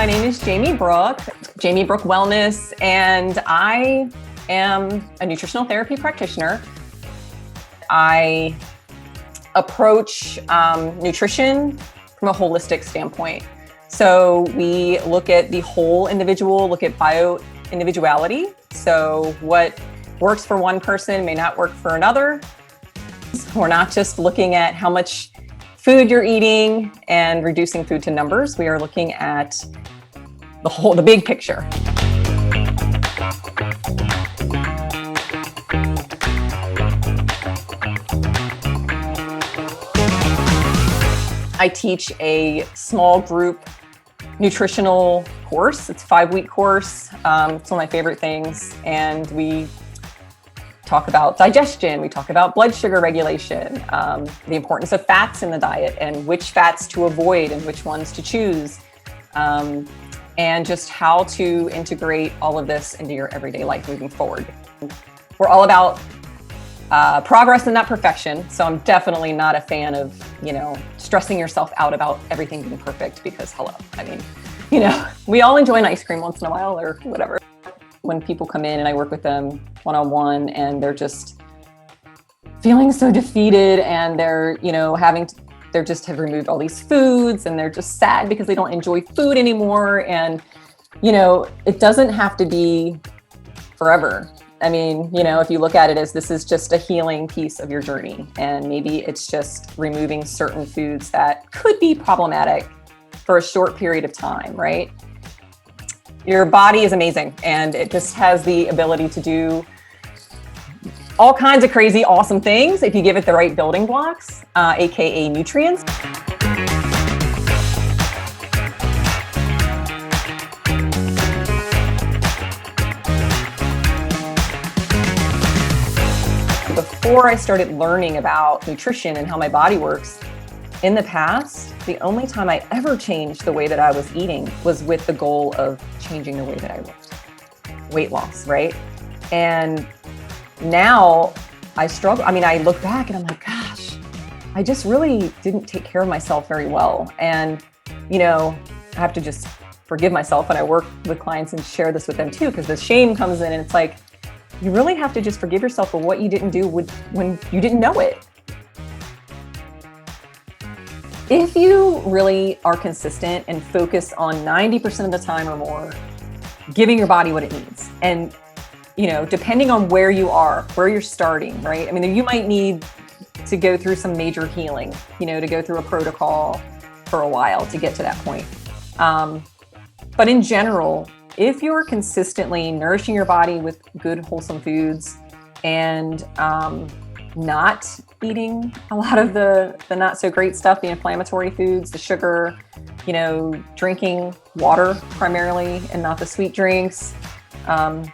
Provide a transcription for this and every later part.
My name is Jaime Brooke, Jaime Brooke Wellness, and I am a nutritional therapy practitioner. I approach nutrition from a holistic standpoint. So we look at the whole individual, look at bio-individuality. So what works for one person may not work for another. We're not just looking at how much food you're eating and reducing food to numbers. We are looking at the big picture. I teach a small group nutritional course. It's a 5-week course. It's one of my favorite things. And we talk about digestion. We talk about blood sugar regulation, the importance of fats in the diet and which fats to avoid and which ones to choose. And just how to integrate all of this into your everyday life moving forward. We're all about progress and not perfection. So I'm definitely not a fan of, stressing yourself out about everything being perfect because we all enjoy an ice cream once in a while or whatever. When people come in and I work with them one-on-one and they're just feeling so defeated and they're, they just have removed all these foods and they're just sad because they don't enjoy food anymore. And, it doesn't have to be forever. I mean, if you look at it as this is just a healing piece of your journey, and maybe it's just removing certain foods that could be problematic for a short period of time, right? Your body is amazing and it just has the ability to do all kinds of crazy, awesome things if you give it the right building blocks, AKA nutrients. Before I started learning about nutrition and how my body works, in the past, the only time I ever changed the way that I was eating was with the goal of changing the way that I looked. Weight loss, right? And now I struggle. I look back and I'm like, gosh, I just really didn't take care of myself very well. And, I have to just forgive myself when I work with clients and share this with them too, because the shame comes in and it's like, you really have to just forgive yourself for what you didn't do when you didn't know it. If you really are consistent and focus on 90% of the time or more, giving your body what it needs, and depending on where you are, where you're starting, right? You might need to go through some major healing, to go through a protocol for a while to get to that point. But in general, if you're consistently nourishing your body with good, wholesome foods and not eating a lot of the not so great stuff, the inflammatory foods, the sugar, drinking water primarily and not the sweet drinks,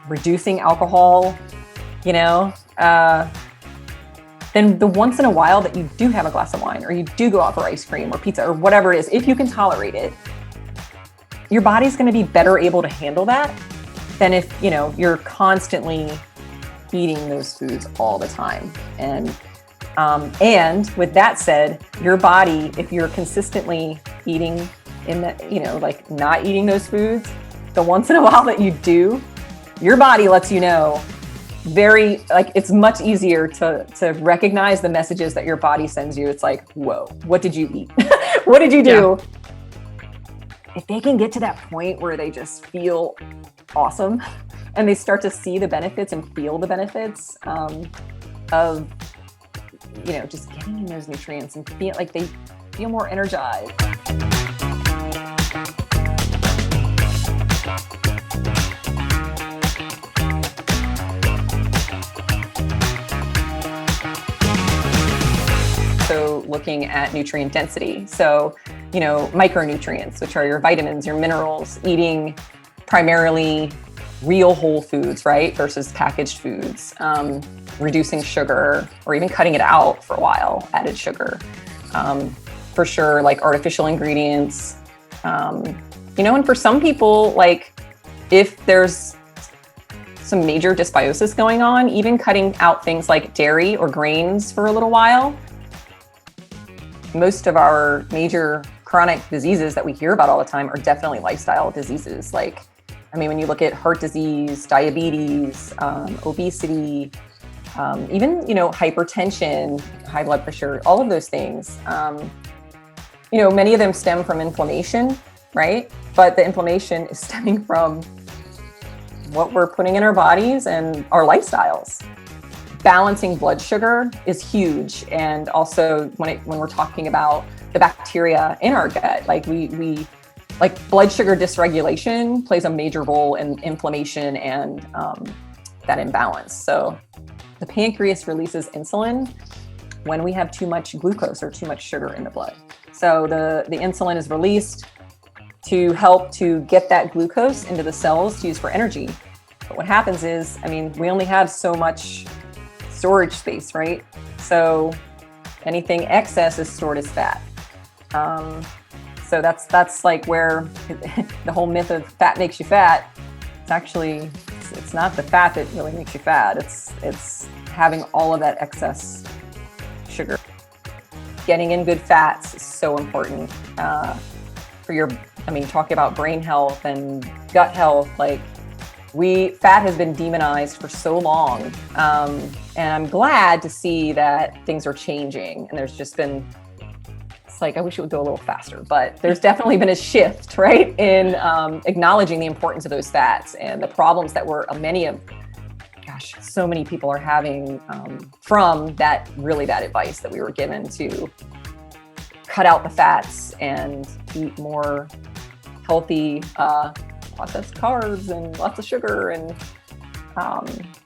reducing alcohol, then the once in a while that you do have a glass of wine or you do go out for ice cream or pizza or whatever it is, if you can tolerate it, your body's going to be better able to handle that than if, you're constantly eating those foods all the time. And with that said, your body, if you're consistently eating in that, not eating those foods, the once in a while that you do, your body lets you know it's much easier to recognize the messages that your body sends you. It's like, whoa, what did you eat? What did you do? Yeah. If they can get to that point where they just feel awesome and they start to see the benefits and feel the benefits of, just getting in those nutrients and feel like they feel more energized. So looking at nutrient density. So, micronutrients, which are your vitamins, your minerals, eating primarily real whole foods, right? Versus packaged foods, reducing sugar or even cutting it out for a while, added sugar. For sure, like artificial ingredients, and for some people, like if there's some major dysbiosis going on, even cutting out things like dairy or grains for a little while. Most of our major chronic diseases that we hear about all the time are definitely lifestyle diseases. When you look at heart disease, diabetes, obesity, even, hypertension, high blood pressure, all of those things, many of them stem from inflammation, right? But the inflammation is stemming from what we're putting in our bodies and our lifestyles. Balancing blood sugar is huge. And also when we're talking about the bacteria in our gut, we blood sugar dysregulation plays a major role in inflammation and that imbalance. So the pancreas releases insulin when we have too much glucose or too much sugar in the blood. So the insulin is released to help to get that glucose into the cells to use for energy. But what happens is, we only have so much storage space, right? So anything excess is stored as fat. So that's like where the whole myth of fat makes you fat. It's not the fat that really makes you fat. It's having all of that excess sugar. Getting in good fats is so important for your, talking about brain health and gut health. Fat has been demonized for so long. And I'm glad to see that things are changing. And there's just been, I wish it would go a little faster, but there's definitely been a shift, right, in acknowledging the importance of those fats and the problems that so many people are having from that really bad advice that we were given to cut out the fats and eat more healthy processed carbs and lots of sugar, and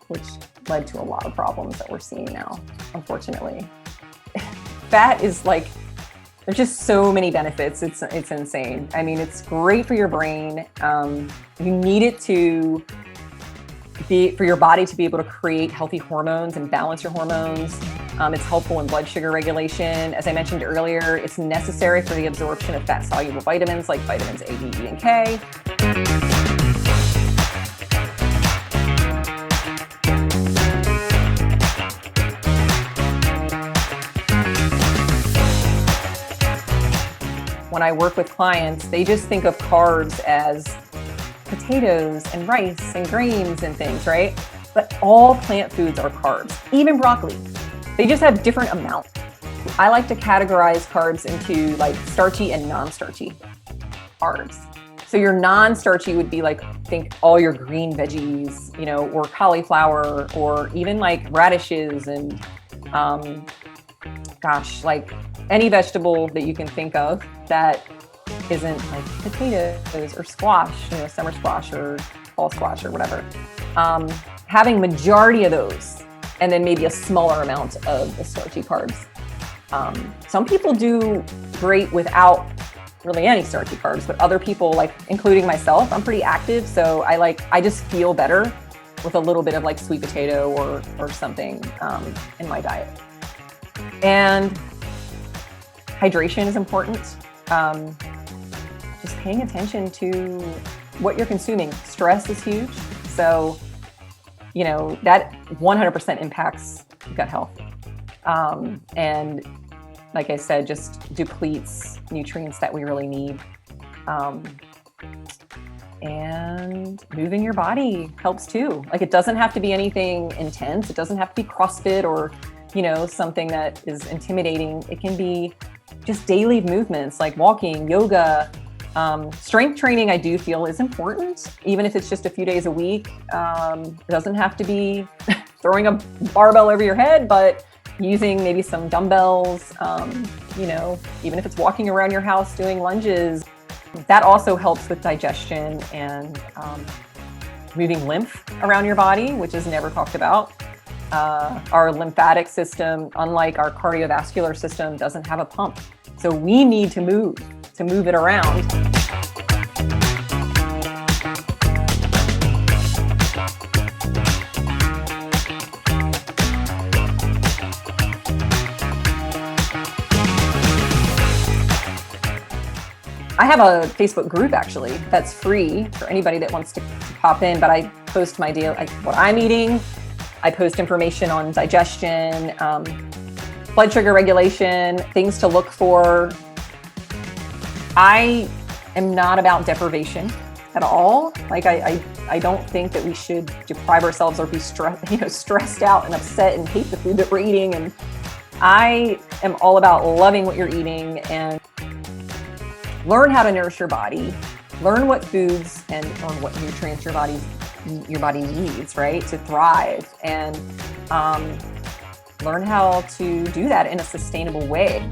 which led to a lot of problems that we're seeing now, unfortunately. Fat is there's just so many benefits. It's insane. It's great for your brain. You need it for your body to be able to create healthy hormones and balance your hormones. It's helpful in blood sugar regulation. As I mentioned earlier, it's necessary for the absorption of fat-soluble vitamins like vitamins A, D, E, and K. When I work with clients, they just think of carbs as potatoes and rice and grains and things, right? But all plant foods are carbs, even broccoli. They just have different amounts. I like to categorize carbs into starchy and non-starchy carbs. So your non-starchy would be think all your green veggies, or cauliflower, or even radishes and any vegetable that you can think of that isn't potatoes or squash, summer squash or fall squash or whatever. Having majority of those, and then maybe a smaller amount of the starchy carbs. Some people do great without really any starchy carbs, but other people, including myself, I'm pretty active, so I just feel better with a little bit of sweet potato or something in my diet. And hydration is important. Just paying attention to what you're consuming. Stress is huge. So, that 100% impacts gut health. And like I said, just depletes nutrients that we really need. And moving your body helps too. It doesn't have to be anything intense. It doesn't have to be CrossFit or, something that is intimidating. It can be just daily movements like walking, yoga, strength training. I do feel is important, even if it's just a few days a week. It doesn't have to be throwing a barbell over your head, but using maybe some dumbbells, even if it's walking around your house doing lunges. That also helps with digestion and moving lymph around your body, which is never talked about. Our lymphatic system, unlike our cardiovascular system, doesn't have a pump. So we need to move it around. I have a Facebook group actually that's free for anybody that wants to pop in, but I post my what I'm eating. I post information on digestion, blood sugar regulation, things to look for. I am not about deprivation at all. Like I don't think that we should deprive ourselves or be stressed out and upset and hate the food that we're eating. And I am all about loving what you're eating and learn how to nourish your body, learn what foods or what nutrients your body needs, right, to thrive, and learn how to do that in a sustainable way.